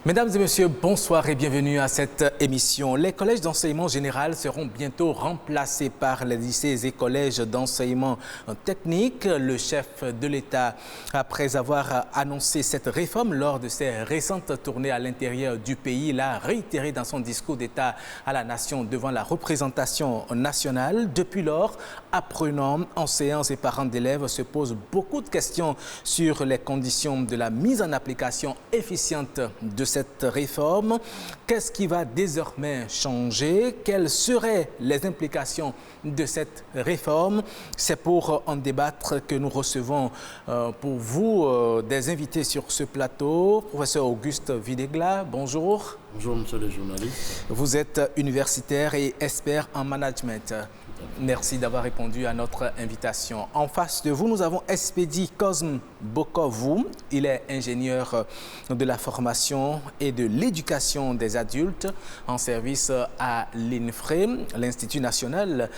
Mesdames et messieurs, bonsoir et bienvenue à cette émission. Les collèges d'enseignement général seront bientôt remplacés par les lycées et collèges d'enseignement technique. Le chef de l'État, après avoir annoncé cette réforme lors de ses récentes tournées à l'intérieur du pays, l'a réitéré dans son discours d'État à la nation devant la représentation nationale. Depuis lors, apprenants, enseignants et parents d'élèves se posent beaucoup de questions sur les conditions de la mise en application efficiente de cette réforme. Qu'est-ce qui va désormais changer? Quelles seraient les implications de cette réforme? C'est pour en débattre que nous recevons pour vous des invités sur ce plateau. Professeur Auguste Videgla, bonjour. Bonjour, monsieur le journaliste. Vous êtes universitaire et expert en management. Merci d'avoir répondu à notre invitation. En face de vous, nous avons Expédie Cosme Bokovou. Il est ingénieur de la formation et de l'éducation des adultes en service à l'INFRE, l'Institut national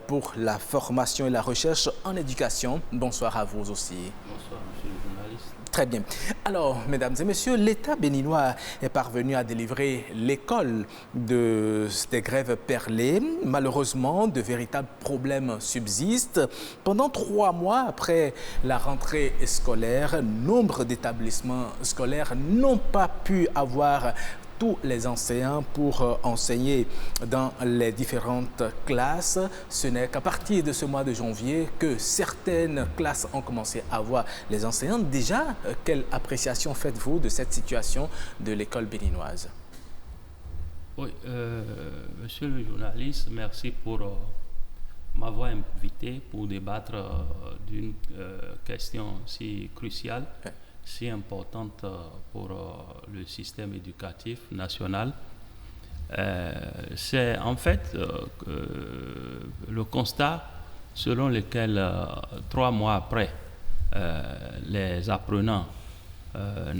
pour la formation et la recherche en éducation. Bonsoir à vous aussi. Bonsoir, monsieur le journaliste. Très bien. Alors, mesdames et messieurs, l'État béninois est parvenu à délivrer l'école des grèves perlées. Malheureusement, de véritables problèmes subsistent. Pendant 3 mois après la rentrée scolaire, nombre d'établissements scolaires n'ont pas pu avoir tous les enseignants pour enseigner dans les différentes classes. Ce n'est qu'à partir de ce mois de janvier que certaines classes ont commencé à avoir les enseignants. Déjà, quelle appréciation faites-vous de cette situation de l'école béninoise? Oui, monsieur le journaliste, merci pour m'avoir invité pour débattre d'une question si cruciale. Ouais. Si importante pour le système éducatif national. C'est en fait le constat selon lequel 3 mois après, les apprenants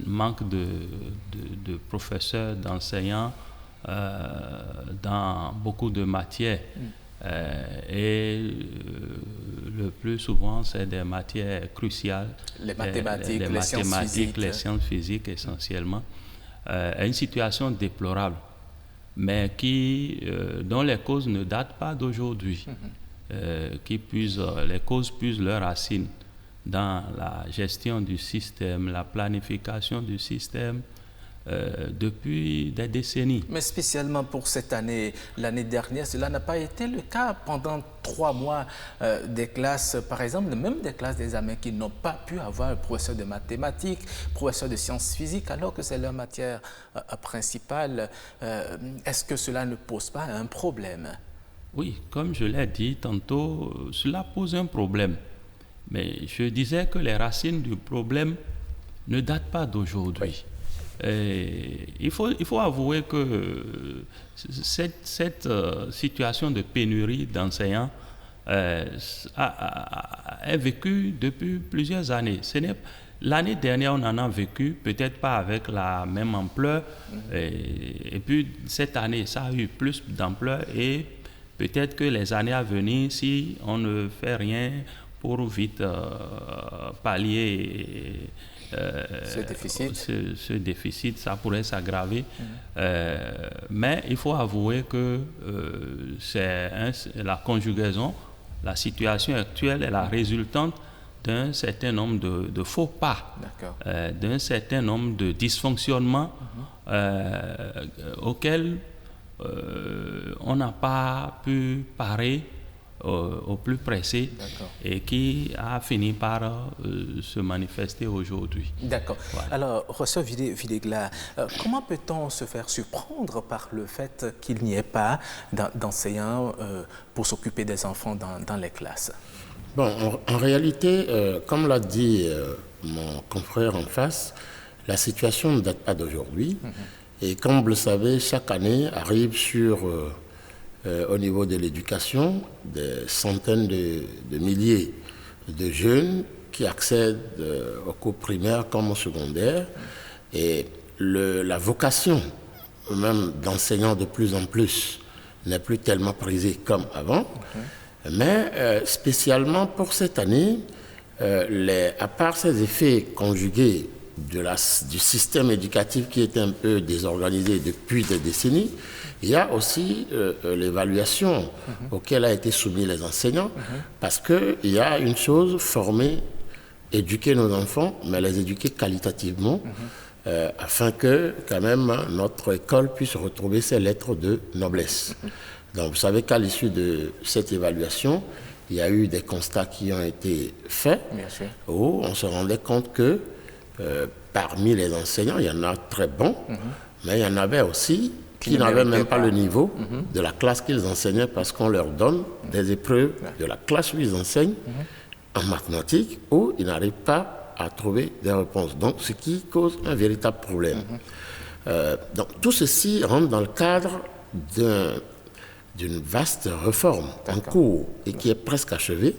manquent de professeurs, d'enseignants dans beaucoup de matières. Et le plus souvent, c'est des matières cruciales. Les mathématiques, les sciences physiques essentiellement. Une situation déplorable, mais dont les causes ne datent pas d'aujourd'hui. Les causes puisent leurs racines dans la gestion du système, la planification du système, depuis des décennies. Mais spécialement pour cette année, l'année dernière, cela n'a pas été le cas. Pendant 3 mois, des classes, par exemple, même des classes d'examen qui n'ont pas pu avoir un professeur de mathématiques, professeur de sciences physiques, alors que c'est leur matière principale. Est-ce que cela ne pose pas un problème? Oui, comme je l'ai dit tantôt, cela pose un problème. Mais je disais que les racines du problème ne datent pas d'aujourd'hui. Oui. Il faut avouer que cette situation de pénurie d'enseignants est vécue depuis plusieurs années. L'année dernière, on en a vécu, peut-être pas avec la même ampleur. Et puis, cette année, ça a eu plus d'ampleur. Et peut-être que les années à venir, si on ne fait rien pour vite pallier ce déficit, ça pourrait s'aggraver. Mais il faut avouer que la conjugaison, la situation actuelle est la résultante d'un certain nombre de faux pas, d'un certain nombre de dysfonctionnements auxquels on n'a pas pu parer au plus pressé et qui a fini par se manifester aujourd'hui. D'accord. Voilà. Alors, professeur Videgla, comment peut-on se faire surprendre par le fait qu'il n'y ait pas d'enseignants pour s'occuper des enfants dans les classes? Bon, en réalité, comme l'a dit mon confrère en face, la situation ne date pas d'aujourd'hui. Et comme vous le savez, chaque année arrive au niveau de l'éducation, des centaines de milliers de jeunes qui accèdent au cours primaire comme au secondaire. Et la vocation même d'enseignants de plus en plus n'est plus tellement prisée comme avant. Mais spécialement pour cette année, à part ces effets conjugués du système éducatif qui était un peu désorganisé depuis des décennies, il y a aussi l'évaluation auquel a été soumis les enseignants, parce qu'il y a une chose, former, éduquer nos enfants, mais les éduquer qualitativement, afin que quand même notre école puisse retrouver ses lettres de noblesse. Donc vous savez qu'à l'issue de cette évaluation, il y a eu des constats qui ont été faits, où on se rendait compte que parmi les enseignants, il y en a très bons, mais il y en avait aussi qui n'avaient même pas le niveau de la classe qu'ils enseignaient, parce qu'on leur donne des épreuves de la classe où ils enseignent en mathématiques, où ils n'arrivent pas à trouver des réponses. Donc, ce qui cause un véritable problème. Donc, tout ceci rentre dans le cadre d'une vaste réforme en cours et qui est presque achevée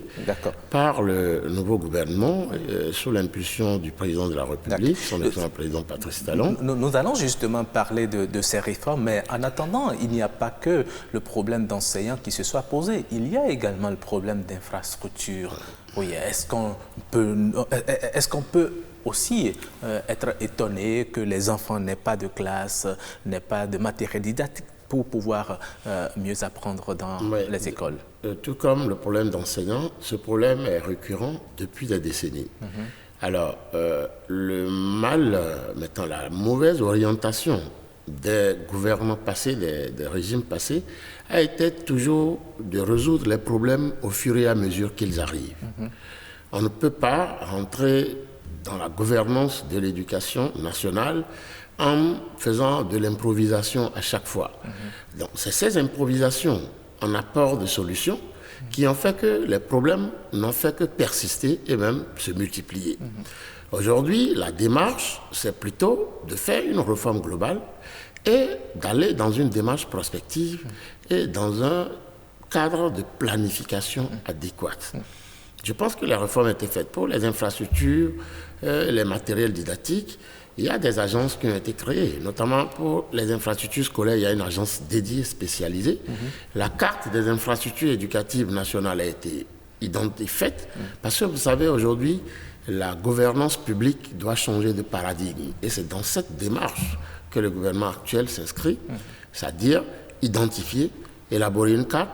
par le nouveau gouvernement sous l'impulsion du président de la République, son excellent président Patrice Talon. Nous allons justement parler de ces réformes, mais en attendant, il n'y a pas que le problème d'enseignants qui se soit posé, il y a également le problème d'infrastructure. Oui, est-ce qu'on peut aussi être étonné que les enfants n'aient pas de classe, n'aient pas de matériel didactique pour pouvoir mieux apprendre dans les écoles? Tout comme le problème d'enseignants, ce problème est récurrent depuis des décennies. Alors, le mal, maintenant la mauvaise orientation des gouvernements passés, des régimes passés, a été toujours de résoudre les problèmes au fur et à mesure qu'ils arrivent. On ne peut pas rentrer dans la gouvernance de l'éducation nationale en faisant de l'improvisation à chaque fois. Donc, c'est ces improvisations en apport de solutions qui ont fait que les problèmes n'ont fait que persister et même se multiplier. Aujourd'hui, la démarche, c'est plutôt de faire une réforme globale et d'aller dans une démarche prospective et dans un cadre de planification adéquate. Je pense que les réformes étaient faites pour les infrastructures, les matériels didactiques. Il y a des agences qui ont été créées, notamment pour les infrastructures scolaires, il y a une agence dédiée, spécialisée. La carte des infrastructures éducatives nationales a été faite, parce que vous savez, aujourd'hui, la gouvernance publique doit changer de paradigme. Et c'est dans cette démarche que le gouvernement actuel s'inscrit, c'est-à-dire identifier, élaborer une carte,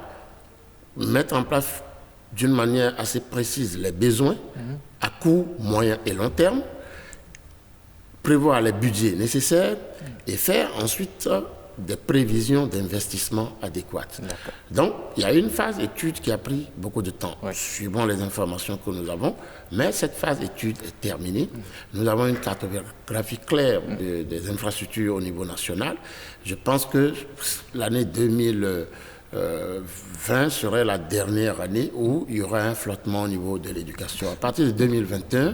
mettre en place d'une manière assez précise les besoins à court, moyen et long terme, prévoir les budgets nécessaires et faire ensuite des prévisions d'investissement adéquates. Donc, il y a une phase étude qui a pris beaucoup de temps, suivant les informations que nous avons, mais cette phase étude est terminée. Nous avons une cartographie claire des infrastructures au niveau national. Je pense que l'année 2020 serait la dernière année où il y aura un flottement au niveau de l'éducation. À partir de 2021,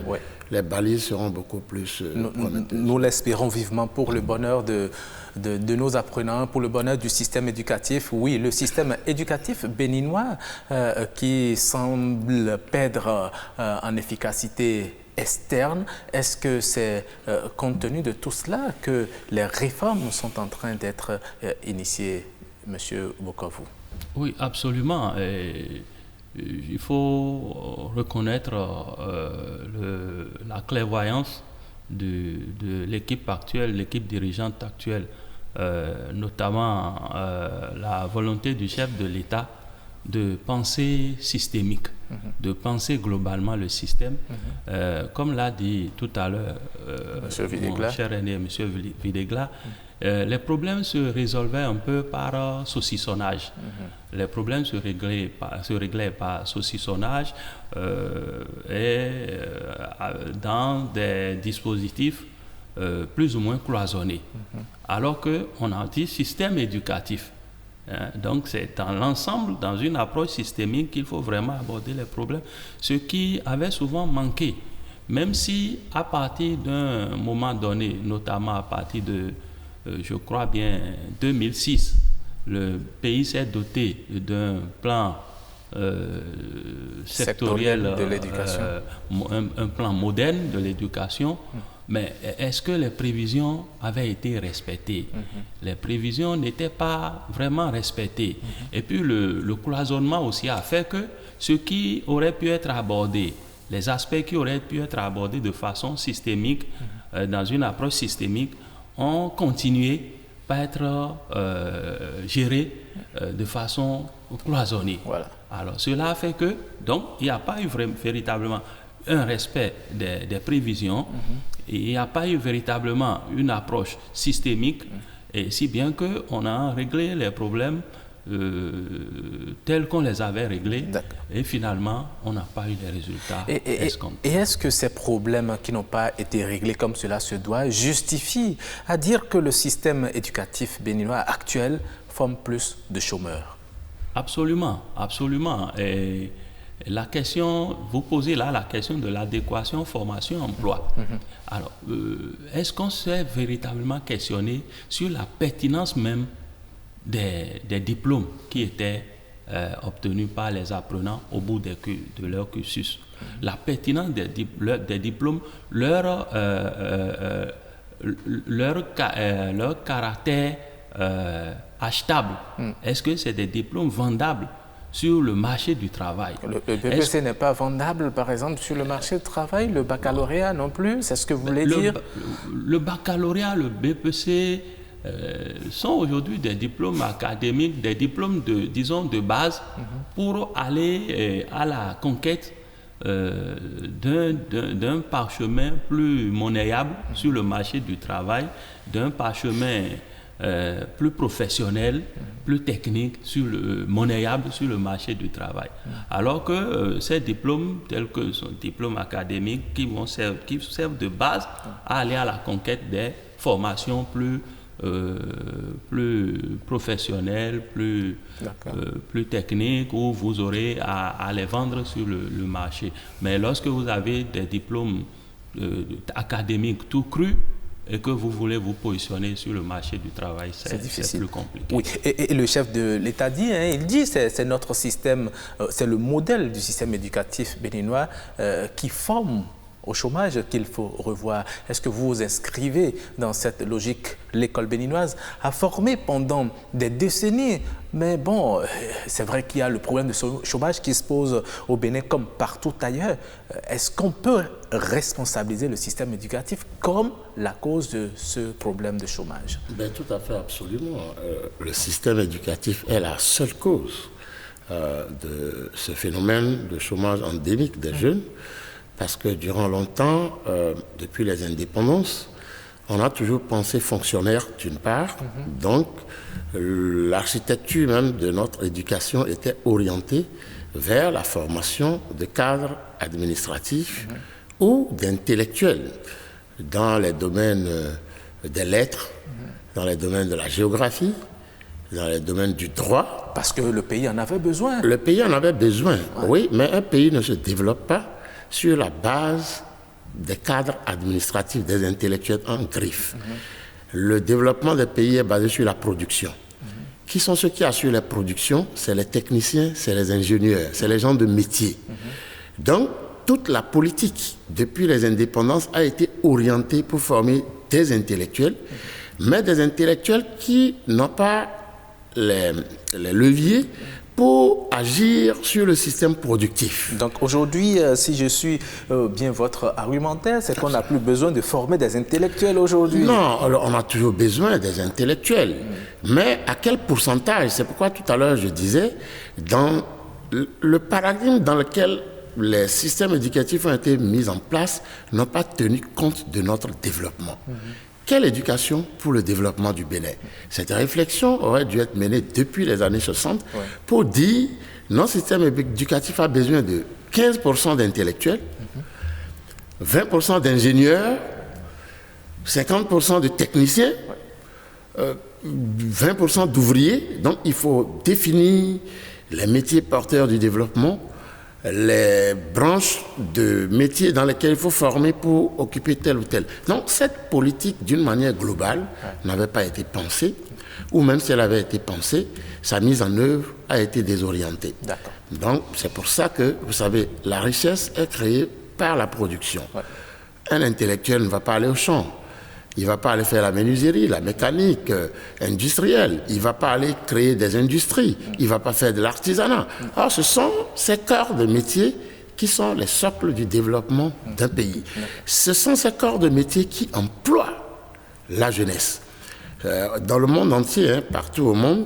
les balises seront beaucoup plus prometteuses. Nous l'espérons vivement pour le bonheur de nos apprenants, pour le bonheur du système éducatif. Oui, le système éducatif béninois qui semble perdre en efficacité externe. Est-ce que c'est compte tenu de tout cela que les réformes sont en train d'être initiées, M. Bokovu? Oui, absolument. Il faut reconnaître la clairvoyance de l'équipe actuelle, l'équipe dirigeante actuelle, notamment la volonté du chef de l'État de penser systémique, de penser globalement le système. Comme l'a dit tout à l'heure mon cher aîné, M. Videgla, les problèmes se résolvaient un peu par saucissonnage. Les problèmes se réglaient par saucissonnage et dans des dispositifs plus ou moins cloisonnés. Alors qu'on a dit système éducatif. Donc c'est dans l'ensemble, dans une approche systémique qu'il faut vraiment aborder les problèmes, ce qui avait souvent manqué. Même si à partir d'un moment donné, notamment à partir de je crois bien 2006, le pays s'est doté d'un plan sectoriel de l'éducation, un plan moderne de l'éducation. Mais est-ce que les prévisions avaient été respectées? Les prévisions n'étaient pas vraiment respectées. Et puis le cloisonnement aussi a fait que ce qui aurait pu être abordé, les aspects qui auraient pu être abordés de façon systémique dans une approche systémique, ont continué par être gérés de façon cloisonnée. Voilà. Alors, cela fait que, donc, il n'y a pas eu véritablement un respect des prévisions, et il n'y a pas eu véritablement une approche systémique, et si bien qu'on a réglé les problèmes tels qu'on les avait réglés, et finalement, on n'a pas eu les résultats escomptés. Et est-ce que ces problèmes qui n'ont pas été réglés comme cela se doit justifient à dire que le système éducatif béninois actuel forme plus de chômeurs? Absolument, absolument. Et la question, vous posez là la question de l'adéquation formation-emploi. Alors, est-ce qu'on s'est véritablement questionné sur la pertinence même des diplômes qui étaient obtenus par les apprenants au bout de leur cursus? La pertinence des diplômes, leur caractère achetable. Est-ce que c'est des diplômes vendables sur le marché du travail? Le BPC n'est pas vendable, par exemple, sur le marché du travail, le baccalauréat non plus, c'est ce que vous voulez dire? Le baccalauréat, le BPC sont aujourd'hui des diplômes académiques, des diplômes de base pour aller à la conquête d'un parchemin plus monnayable sur le marché du travail, d'un parchemin plus professionnel, plus technique, monnayable sur le marché du travail. Alors que ces diplômes, tels que sont diplômes académiques, qui servent de base à aller à la conquête des formations plus professionnelles, plus techniques, où vous aurez à les vendre sur le marché. Mais lorsque vous avez des diplômes académiques tout crus, et que vous voulez vous positionner sur le marché du travail, c'est plus compliqué. Oui, et le chef de l'État dit, il dit c'est notre système, c'est le modèle du système éducatif béninois qui forme au chômage qu'il faut revoir. Est-ce que vous vous inscrivez dans cette logique? L'école béninoise a formé pendant des décennies, mais bon, c'est vrai qu'il y a le problème de chômage qui se pose au Bénin comme partout ailleurs. Est-ce qu'on peut responsabiliser le système éducatif comme la cause de ce problème de chômage? Ben, tout à fait, absolument. Le système éducatif est la seule cause de ce phénomène de chômage endémique des jeunes. Parce que durant longtemps, depuis les indépendances, on a toujours pensé fonctionnaire d'une part. Donc, l'architecture même de notre éducation était orientée vers la formation de cadres administratifs ou d'intellectuels dans les domaines des lettres, dans les domaines de la géographie, dans les domaines du droit. Parce que le pays en avait besoin. Le pays en avait besoin, oui, mais un pays ne se développe pas sur la base des cadres administratifs, des intellectuels en griffe. Le développement des pays est basé sur la production. Qui sont ceux qui assurent la production? C'est les techniciens, c'est les ingénieurs, c'est les gens de métier. Donc, toute la politique, depuis les indépendances, a été orientée pour former des intellectuels, mais des intellectuels qui n'ont pas les leviers pour agir sur le système productif. Donc aujourd'hui, si je suis bien votre argumentaire, c'est qu'on n'a plus besoin de former des intellectuels aujourd'hui. Non, on a toujours besoin des intellectuels. Mais à quel pourcentage? C'est pourquoi tout à l'heure je disais, dans le paradigme dans lequel les systèmes éducatifs ont été mis en place, n'ont pas tenu compte de notre développement. Quelle éducation pour le développement du Bénin? Cette réflexion aurait dû être menée depuis les années 60 pour dire notre système éducatif a besoin de 15% d'intellectuels, 20% d'ingénieurs, 50% de techniciens, 20% d'ouvriers. Donc il faut définir les métiers porteurs du développement, les branches de métiers dans lesquelles il faut former pour occuper tel ou tel. Donc cette politique, d'une manière globale, n'avait pas été pensée, ou même si elle avait été pensée, sa mise en œuvre a été désorientée. Donc c'est pour ça que, vous savez, la richesse est créée par la production. Un intellectuel ne va pas aller au champ. Il ne va pas aller faire la menuiserie, la mécanique industrielle. Il ne va pas aller créer des industries. Il ne va pas faire de l'artisanat. Alors, ce sont ces corps de métier qui sont les socles du développement d'un pays. Ce sont ces corps de métier qui emploient la jeunesse. Dans le monde entier, partout au monde,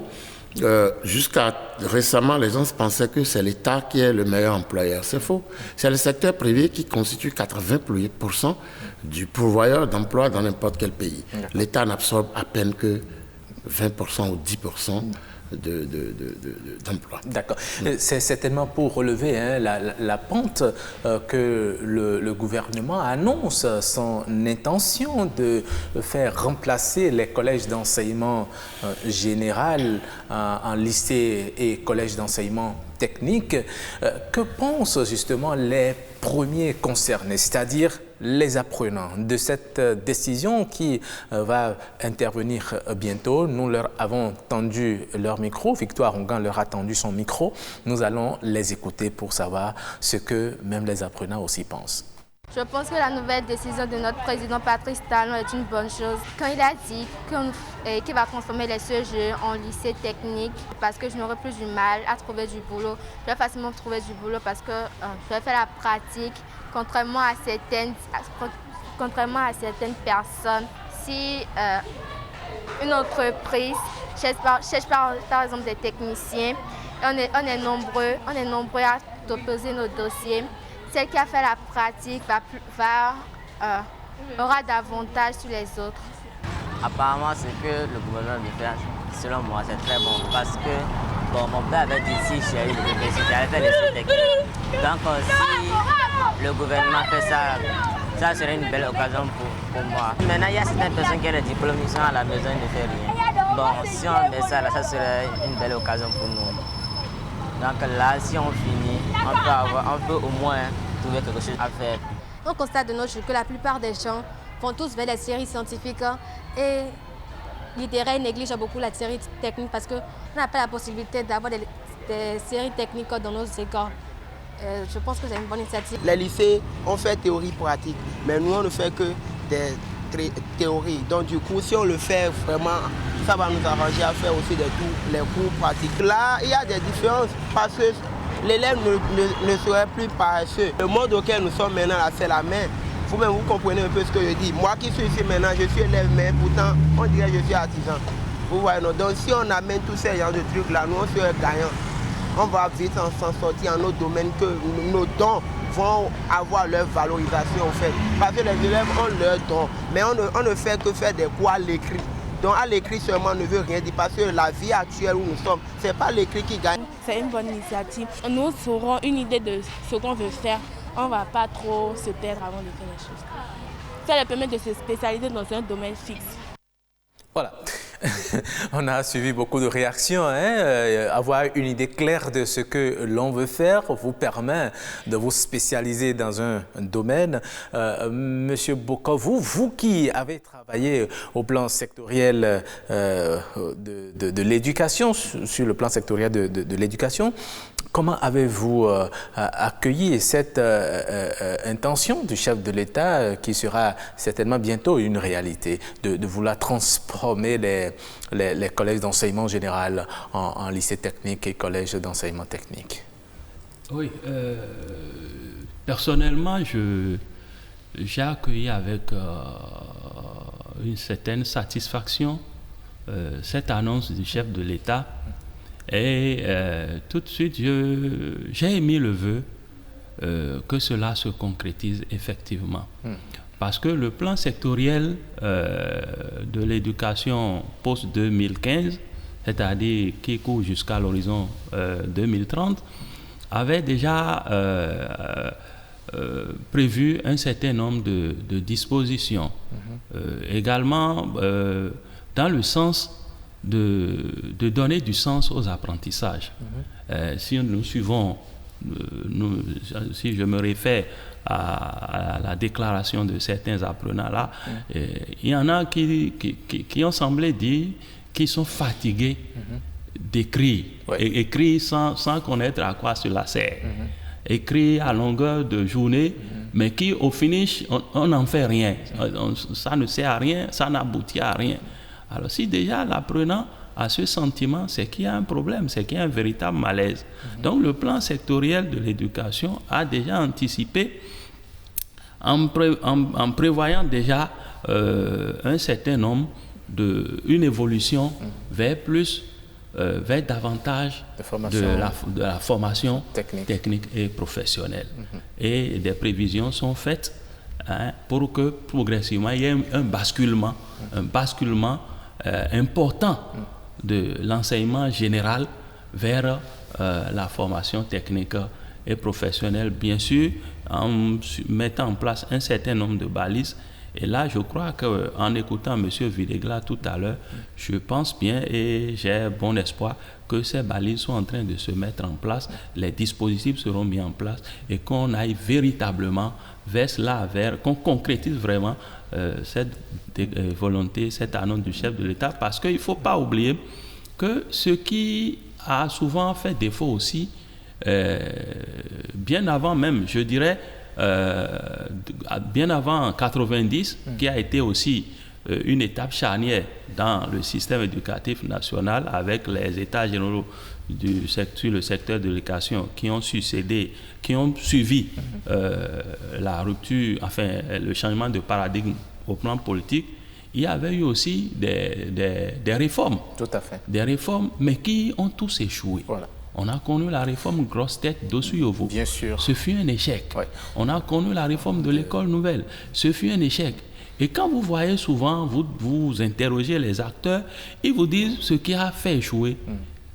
jusqu'à récemment, les gens pensaient que c'est l'État qui est le meilleur employeur. C'est faux. C'est le secteur privé qui constitue 80% du pourvoyeur d'emploi dans n'importe quel pays. L'État n'absorbe à peine que 20% ou 10% d'emploi. D'accord. C'est certainement pour relever la pente que le gouvernement annonce son intention de faire remplacer les collèges d'enseignement général en lycée et collèges d'enseignement technique. Que pensent justement les premiers concernés, c'est-à-dire les apprenants, de cette décision qui va intervenir bientôt? Nous leur avons tendu leur micro, Victoire Ongan leur a tendu son micro. Nous allons les écouter pour savoir ce que même les apprenants aussi pensent. Je pense que la nouvelle décision de notre président Patrice Talon est une bonne chose. Quand il a dit qu'il va transformer les CEG en lycée technique parce que je n'aurai plus du mal à trouver du boulot. Je vais facilement trouver du boulot parce que je vais faire la pratique. Contrairement à certaines personnes, si une entreprise cherche par exemple des techniciens, on est nombreux à déposer nos dossiers. Celle qui a fait la pratique aura davantage sur les autres. Apparemment, ce que le gouvernement veut faire, selon moi, c'est très bon. Parce que mon père avait dit si j'ai eu l'université, j'allais faire les études techniques. Donc si le gouvernement fait ça, ça serait une belle occasion pour moi. Maintenant, il y a certaines personnes qui ont des diplômes, ils sont à la maison, ils ne font rien. Bon, si on met ça là, ça serait une belle occasion pour nous. Donc là, si on finit, on peut au moins trouver quelque chose à faire. On constate de nos jours que la plupart des gens vont tous vers les séries scientifiques et littéraires négligent beaucoup la série technique parce qu'on n'a pas la possibilité d'avoir des séries techniques dans nos écoles. Je pense que c'est une bonne initiative. Les lycées, on fait théorie pratique, mais nous, on ne fait que des théories. Donc du coup, si on le fait vraiment, ça va nous arranger à faire aussi les cours pratiques. Là, il y a des différences parce que l'élève ne serait plus paresseux. Le monde auquel nous sommes maintenant, là, c'est la main. Vous-même, vous comprenez un peu ce que je dis. Moi qui suis ici maintenant, je suis élève, mais pourtant, on dirait que je suis artisan. Vous voyez, non? Donc si on amène tous ces genres de trucs-là, nous, on serait gagnants. On va vite s'en sortir en autre domaine que nos dons vont avoir leur valorisation en fait. Parce que les élèves ont leurs dons, mais on ne fait que faire des cours à l'écrit. Donc à l'écrit seulement ne veut rien dire parce que la vie actuelle où nous sommes, ce n'est pas l'écrit qui gagne. C'est une bonne initiative. Nous aurons une idée de ce qu'on veut faire. On ne va pas trop se perdre avant de faire les choses. Ça leur permet de se spécialiser dans un domaine fixe. Voilà. On a suivi beaucoup de réactions. Avoir une idée claire de ce que l'on veut faire vous permet de vous spécialiser dans un domaine. Monsieur Boko, vous qui avez travaillé au plan sectoriel de l'éducation, sur le plan sectoriel de l'éducation, comment avez-vous accueilli cette intention du chef de l'État qui sera certainement bientôt une réalité, de vouloir transformer les collèges d'enseignement général en lycée technique et collèges d'enseignement technique? Oui, personnellement, j'ai accueilli avec une certaine satisfaction cette annonce du chef de l'État. Et tout de suite, j'ai émis le vœu que cela se concrétise effectivement. Parce que le plan sectoriel de l'éducation post-2015, c'est-à-dire qui court jusqu'à l'horizon 2030, avait déjà prévu un certain nombre de dispositions. Également, dans le sens de donner du sens aux apprentissages. Si nous suivons, si je me réfère à la déclaration de certains apprenants là, il y en a qui ont semblé dire qu'ils sont fatigués d'écrire, écrire sans connaître à quoi cela sert, écrire à longueur de journée, mais qui au finish, on n'en fait rien, ça ne sert à rien, ça n'aboutit à rien. Alors si déjà l'apprenant à ce sentiment, c'est qu'il y a un problème, c'est qu'il y a un véritable malaise. Donc le plan sectoriel de l'éducation a déjà anticipé en prévoyant déjà un certain nombre une évolution vers davantage de la formation technique et professionnelle. Et des prévisions sont faites pour que progressivement il y ait un basculement important de l'enseignement général vers la formation technique et professionnelle, bien sûr, en mettant en place un certain nombre de balises. Et là, je crois qu'en écoutant M. Villegla tout à l'heure, je pense bien et j'ai bon espoir que ces balises sont en train de se mettre en place, les dispositifs seront mis en place et qu'on aille véritablement qu'on concrétise vraiment cette volonté, cette annonce du chef de l'État, parce qu'il ne faut pas oublier que ce qui a souvent fait défaut aussi, bien avant même, je dirais, bien avant 90, qui a été aussi une étape charnière dans le système éducatif national avec les états généraux sur le secteur de l'éducation qui ont suivi la rupture, enfin le changement de paradigme au plan politique. Il y avait eu aussi des réformes. Tout à fait. Des réformes, mais qui ont tous échoué. Voilà. On a connu la réforme grosse tête d'Ossuyovo. Bien sûr. Ce fut un échec. Oui. On a connu la réforme de l'école nouvelle. Ce fut un échec. Et quand vous voyez souvent, vous interrogez les acteurs, ils vous disent ce qui a fait échouer,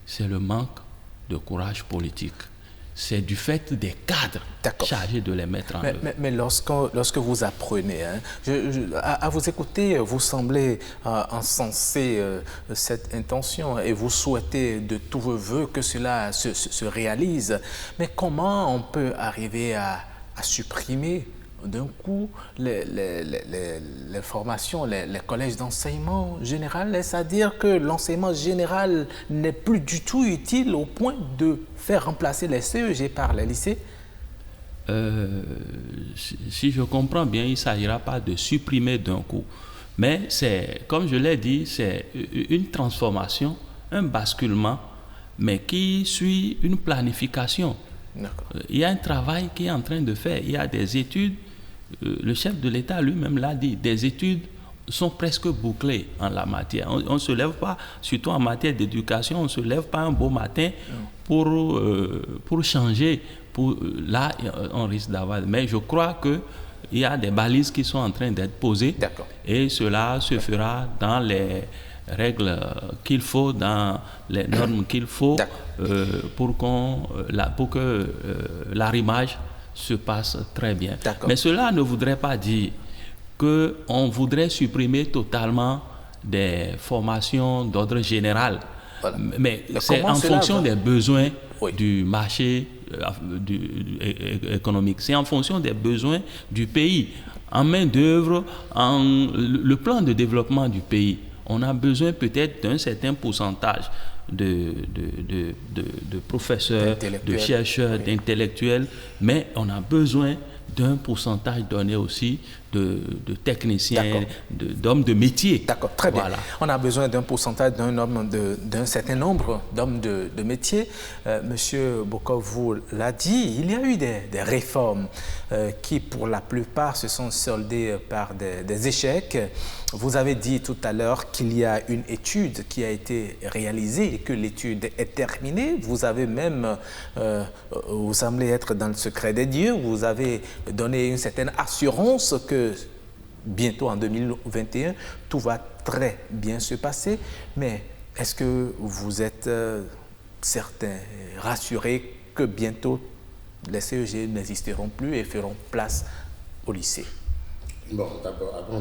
c'est le manque de courage politique. C'est du fait des cadres chargés de les mettre en œuvre. Mais lorsque vous apprenez, à vous écouter, vous semblez encenser cette intention et vous souhaitez de tous vos voeux que cela se réalise. Mais comment on peut arriver à supprimer d'un coup les formations, les collèges d'enseignement général? C'est-à-dire que l'enseignement général n'est plus du tout utile au point de faire remplacer les CEG par les lycées? Si je comprends bien, il ne s'agira pas de supprimer d'un coup. Mais c'est, comme je l'ai dit, c'est une transformation, un basculement, mais qui suit une planification. Il y a un travail qui est en train de faire. Il y a des études. Le chef de l'État lui-même l'a dit, des études sont presque bouclées en la matière. On ne se lève pas, surtout en matière d'éducation, on ne se lève pas un beau matin pour changer. Là, on risque d'avoir... Mais je crois qu'il y a des balises qui sont en train d'être posées. Et cela se fera dans les règles qu'il faut, dans les normes qu'il faut, pour que l'arrimage se passe très bien. Mais cela ne voudrait pas dire qu'on voudrait supprimer totalement des formations d'ordre général. Voilà. Mais c'est en fonction des besoins du marché économique. C'est en fonction des besoins du pays. En main d'œuvre, le plan de développement du pays, on a besoin peut-être d'un certain pourcentage de professeurs, de chercheurs, d'intellectuels, mais on a besoin d'un pourcentage donné aussi de techniciens, d'hommes de métier. D'accord, très bien. On a besoin d'un pourcentage, d'un certain nombre d'hommes de métier. Monsieur Bokov vous l'a dit, il y a eu des réformes qui, pour la plupart, se sont soldées par des échecs. Vous avez dit tout à l'heure qu'il y a une étude qui a été réalisée et que l'étude est terminée. Vous avez même, vous semblez être dans le secret des dieux, vous avez donné une certaine assurance que bientôt en 2021, tout va très bien se passer. Mais est-ce que vous êtes certains, rassurés que bientôt les CEG n'existeront plus et feront place au lycée? Bon, d'abord, avant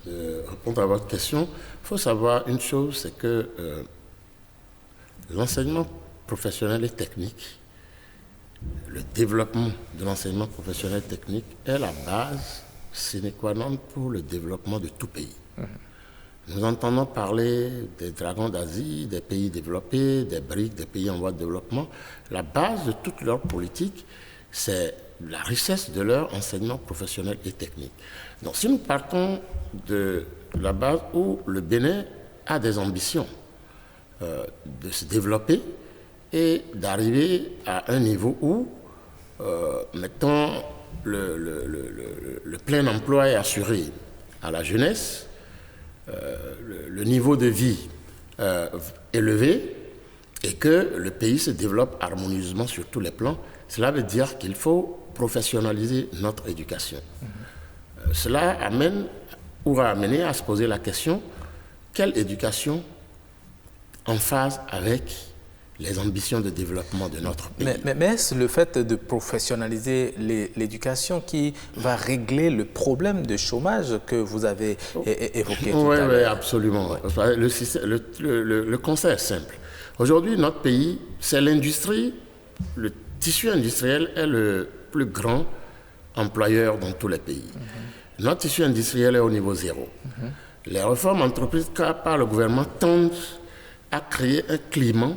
de répondre à votre question, il faut savoir une chose, c'est que l'enseignement professionnel et technique, le développement de l'enseignement professionnel et technique est la base sine qua non pour le développement de tout pays. Nous entendons parler des dragons d'Asie, des pays développés, des BRICS, des pays en voie de développement. La base de toute leur politique, c'est la richesse de leur enseignement professionnel et technique. Donc si nous partons de la base où le Bénin a des ambitions de se développer et d'arriver à un niveau où, mettons, le plein emploi est assuré à la jeunesse, le niveau de vie élevé, et que le pays se développe harmonieusement sur tous les plans. Cela veut dire qu'il faut professionnaliser notre éducation. Cela aura amené à se poser la question, quelle éducation en phase avec les ambitions de développement de notre pays? Mais est-ce le fait de professionnaliser l'éducation qui va régler le problème de chômage que vous avez évoqué tout à l'heure? Oui, absolument. Ouais. Le conseil est simple. Aujourd'hui, notre pays, c'est l'industrie, le tissu industriel est le plus grand employeur dans tous les pays. Notre tissu industriel est au niveau zéro. Les réformes entreprises par le gouvernement tendent à créer un climat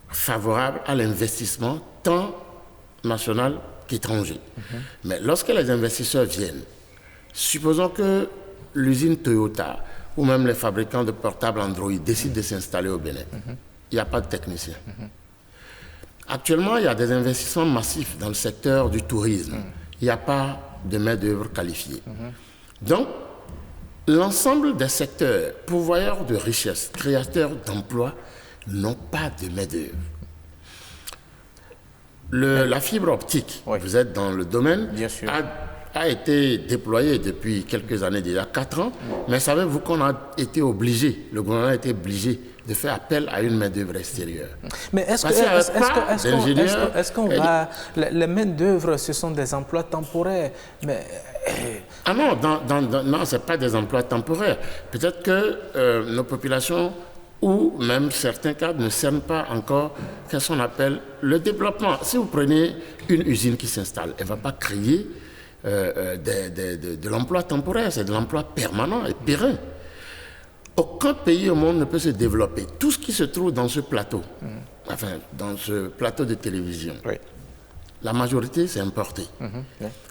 favorable à l'investissement tant national qu'étranger. Mais lorsque les investisseurs viennent, supposons que l'usine Toyota ou même les fabricants de portables Android décident de s'installer au Bénin. Il n'y a pas de techniciens. Actuellement, il y a des investissements massifs dans le secteur du tourisme. Il n'y a pas de main-d'œuvre qualifiée. Donc, l'ensemble des secteurs pourvoyeurs de richesses, créateurs d'emplois, n'ont pas de main-d'œuvre. La fibre optique, vous êtes dans le domaine, a été déployée depuis quelques années, déjà 4 ans, mais savez-vous qu'on a été obligé, le gouvernement a été obligé de faire appel à une main-d'œuvre extérieure. Mais est-ce qu'on va... Les main-d'œuvre, ce sont des emplois temporaires, mais... Ah non, non, ce n'est pas des emplois temporaires. Peut-être que nos populations, ou même certains cadres, ne cernent pas encore ce qu'on appelle le développement. Si vous prenez une usine qui s'installe, elle ne va pas créer de l'emploi temporaire, c'est de l'emploi permanent et pérenne. Aucun pays au monde ne peut se développer. Tout ce qui se trouve dans ce plateau, enfin, dans ce plateau de télévision, la majorité, c'est importé.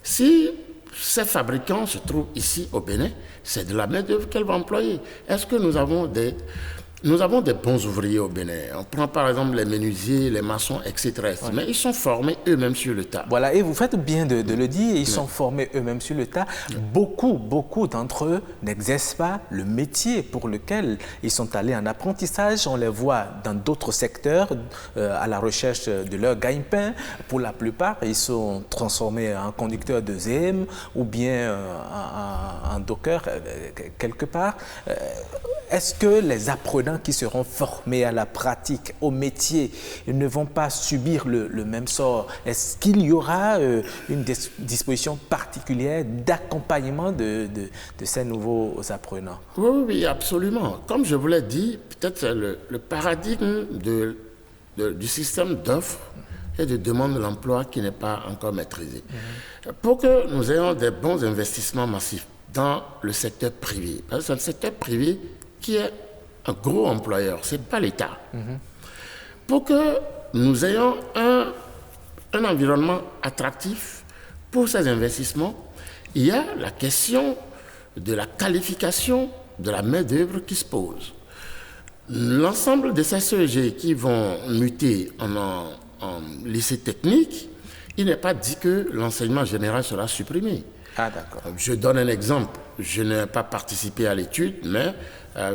Si ces fabricants se trouvent ici au Bénin, c'est de la main-d'œuvre qu'elle va employer. Est-ce que nous avons des bons ouvriers au Bénin? On prend par exemple les menuisiers, les maçons, etc. Mais ils sont formés eux-mêmes sur le tas. Voilà, et vous faites bien de le dire, ils sont formés eux-mêmes sur le tas. Beaucoup d'entre eux n'exercent pas le métier pour lequel ils sont allés en apprentissage. On les voit dans d'autres secteurs à la recherche de leur gagne-pain. Pour la plupart, ils sont transformés en conducteurs de ZM ou bien en docker quelque part. Est-ce que les apprenants qui seront formés à la pratique, au métier, ne vont pas subir le même sort? Est-ce qu'il y aura une disposition particulière d'accompagnement de ces nouveaux apprenants? Oui, absolument. Comme je vous l'ai dit, peut-être le paradigme du système d'offres et de demande de l'emploi qui n'est pas encore maîtrisé. Pour que nous ayons des bons investissements massifs dans le secteur privé, parce que c'est le secteur privé qui est un gros employeur, ce n'est pas l'État. Pour que nous ayons un environnement attractif pour ces investissements, il y a la question de la qualification de la main-d'œuvre qui se pose. L'ensemble de ces CEG qui vont muter en lycée technique, il n'est pas dit que l'enseignement général sera supprimé. Ah, d'accord. Je donne un exemple. Je n'ai pas participé à l'étude, mais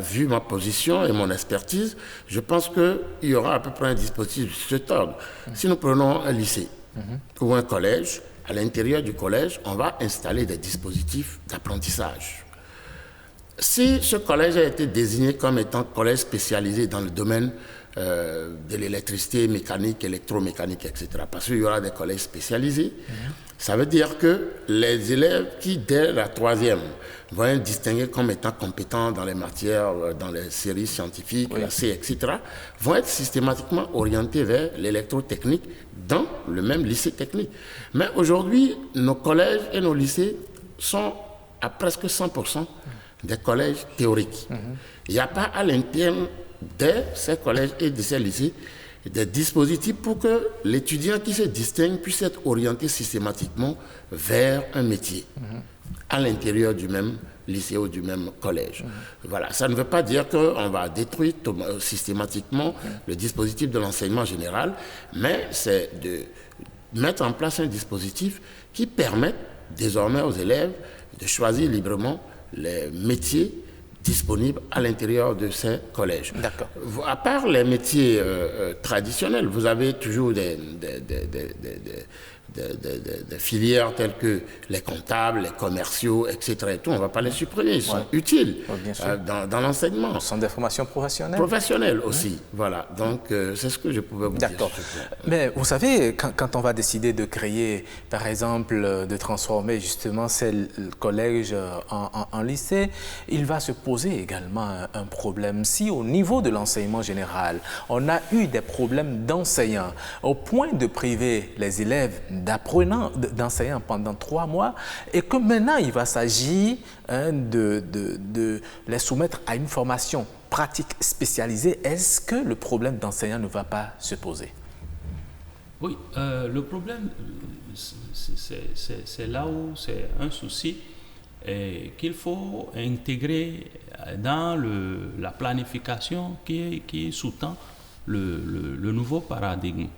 vu ma position et mon expertise, je pense qu'il y aura à peu près un dispositif de cet ordre. Si nous prenons un lycée ou un collège, à l'intérieur du collège, on va installer des dispositifs d'apprentissage. Si ce collège a été désigné comme étant collège spécialisé dans le domaine de l'électricité, mécanique, électromécanique, etc., parce qu'il y aura des collèges spécialisés, ça veut dire que les élèves qui, dès la 3e, vont être distingués comme étant compétents dans les matières, dans les séries scientifiques, la C, etc., vont être systématiquement orientés vers l'électrotechnique dans le même lycée technique. Mais aujourd'hui, nos collèges et nos lycées sont à presque 100% des collèges théoriques. Il n'y a pas à l'interne de ces collèges et de ces lycées des dispositifs pour que l'étudiant qui se distingue puisse être orienté systématiquement vers un métier à l'intérieur du même lycée ou du même collège. Voilà, ça ne veut pas dire qu'on va détruire systématiquement le dispositif de l'enseignement général, mais c'est de mettre en place un dispositif qui permette désormais aux élèves de choisir librement les métiers disponibles à l'intérieur de ces collèges. D'accord. À part les métiers traditionnels, vous avez toujours des filières telles que les comptables, les commerciaux, etc. Et tout, on ne va pas les supprimer, ils sont utiles dans l'enseignement. Ce sont des formations professionnelles. Professionnelles aussi, voilà. Donc, c'est ce que je pouvais vous dire. D'accord. Mais vous savez, quand on va décider de créer, par exemple, de transformer justement ces collèges en lycée, il va se poser également un problème. Si au niveau de l'enseignement général, on a eu des problèmes d'enseignants au point de priver les élèves d'apprenants, d'enseignants pendant 3 mois, et que maintenant il va s'agir de les soumettre à une formation pratique spécialisée, est-ce que le problème d'enseignants ne va pas se poser? Oui, le problème, c'est là où c'est un souci qu'il faut intégrer dans la planification qui sous-tend le nouveau paradigme.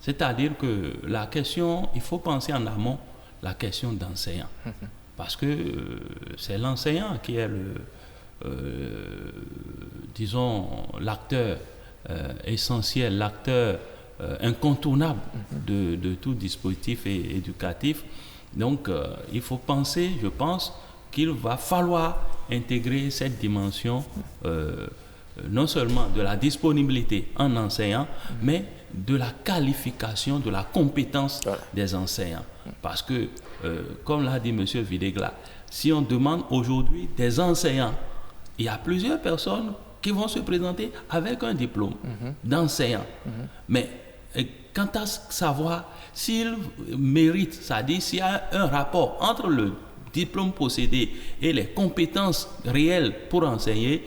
C'est-à-dire que la question, il faut penser en amont la question d'enseignant. Parce que c'est l'enseignant qui est disons, l'acteur essentiel, l'acteur incontournable de tout dispositif éducatif. Donc, il faut penser, je pense, qu'il va falloir intégrer cette dimension non seulement de la disponibilité en enseignant, mais de la qualification, de la compétence des enseignants. Parce que, comme l'a dit M. Videgla, si on demande aujourd'hui des enseignants, il y a plusieurs personnes qui vont se présenter avec un diplôme d'enseignant. Mais quant à savoir s'ils méritent, c'est-à-dire s'il y a un rapport entre le diplôme possédé et les compétences réelles pour enseigner,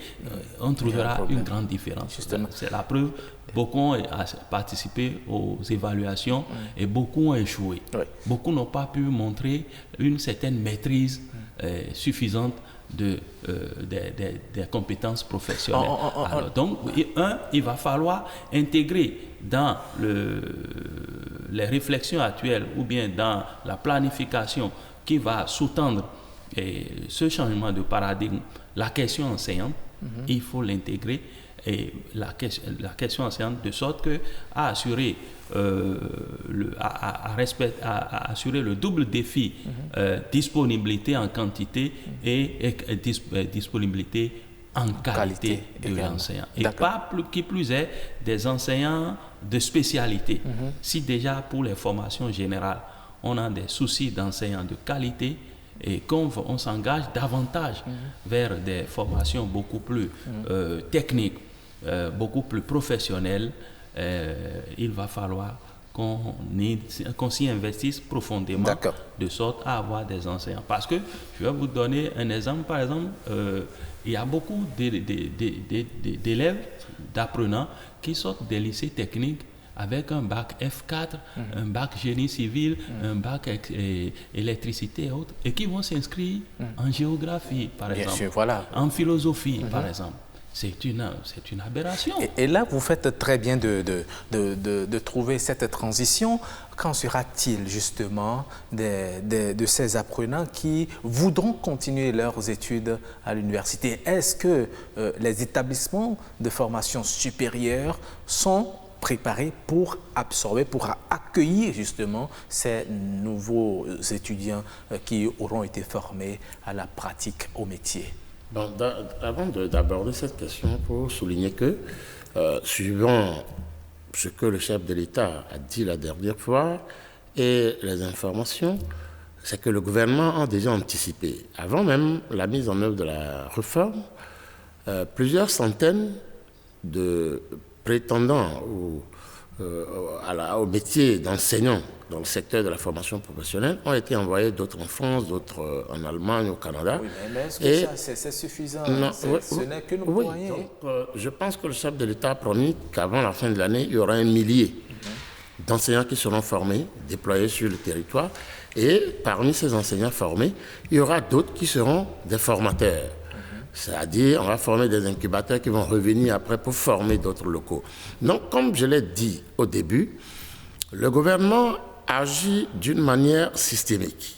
on trouvera une grande différence. C'est la preuve. Beaucoup ont participé aux évaluations et beaucoup ont échoué. Beaucoup n'ont pas pu montrer une certaine maîtrise suffisante des compétences professionnelles. Alors, donc, il va falloir intégrer dans les réflexions actuelles ou bien dans la planification qui va sous-tendre ce changement de paradigme, la question enseignante, il faut l'intégrer, et la question enseignante, de sorte que à assurer assurer le double défi disponibilité en quantité et disponibilité en qualité de l'enseignant. Et qui plus est, des enseignants de spécialité. Si déjà pour les formations générales, on a des soucis d'enseignants de qualité, et qu'on s'engage davantage vers des formations beaucoup plus techniques, beaucoup plus professionnelles, il va falloir qu'on s'y investisse profondément, de sorte à avoir des enseignants. Parce que, je vais vous donner un exemple, par exemple, il y a beaucoup d'élèves, d'apprenants qui sortent des lycées techniques avec un bac F4, un bac génie civil, un bac électricité et autres, et qui vont s'inscrire en géographie, par exemple, en philosophie, par exemple. C'est une aberration. Et là, vous faites très bien de trouver cette transition. Qu'en sera-t-il justement de ces apprenants qui voudront continuer leurs études à l'université? Est-ce que les établissements de formation supérieure sont préparés pour absorber, pour accueillir justement ces nouveaux étudiants qui auront été formés à la pratique, au métier? Bon, avant d'aborder cette question, pour souligner que, suivant ce que le chef de l'État a dit la dernière fois et les informations, c'est que le gouvernement a déjà anticipé. Avant même la mise en œuvre de la réforme, plusieurs centaines de prétendants au métier d'enseignant dans le secteur de la formation professionnelle ont été envoyés, d'autres en France, d'autres en Allemagne, au Canada. Oui, mais est-ce que c'est suffisant? Ce n'est qu'une poignée. Donc, je pense que le chef de l'État a promis qu'avant la fin de l'année, il y aura 1 millier d'enseignants qui seront formés, déployés sur le territoire. Et parmi ces enseignants formés, il y aura d'autres qui seront des formateurs. C'est-à-dire, on va former des incubateurs qui vont revenir après pour former d'autres locaux. Donc, comme je l'ai dit au début, le gouvernement agit d'une manière systémique.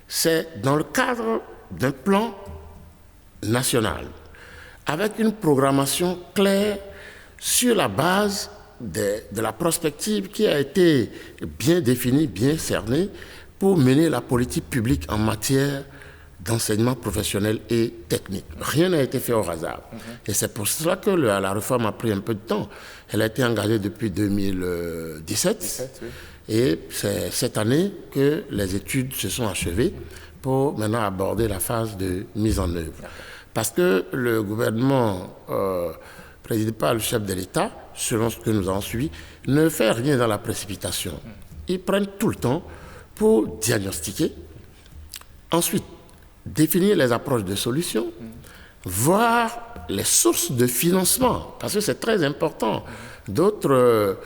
C'est dans le cadre d'un plan national, avec une programmation claire sur la base de la prospective qui a été bien définie, bien cernée, pour mener la politique publique en matière d'enseignement professionnel et technique. Rien n'a été fait au hasard. Et c'est pour cela que la réforme a pris un peu de temps. Elle a été engagée depuis 2017. Oui. Et c'est cette année que les études se sont achevées pour maintenant aborder la phase de mise en œuvre. Parce que le gouvernement, présidé par le chef de l'État, selon ce que nous avons suivi, ne fait rien dans la précipitation. Ils prennent tout le temps pour diagnostiquer, ensuite définir les approches de solutions, voir les sources de financement, parce que c'est très important. D'autres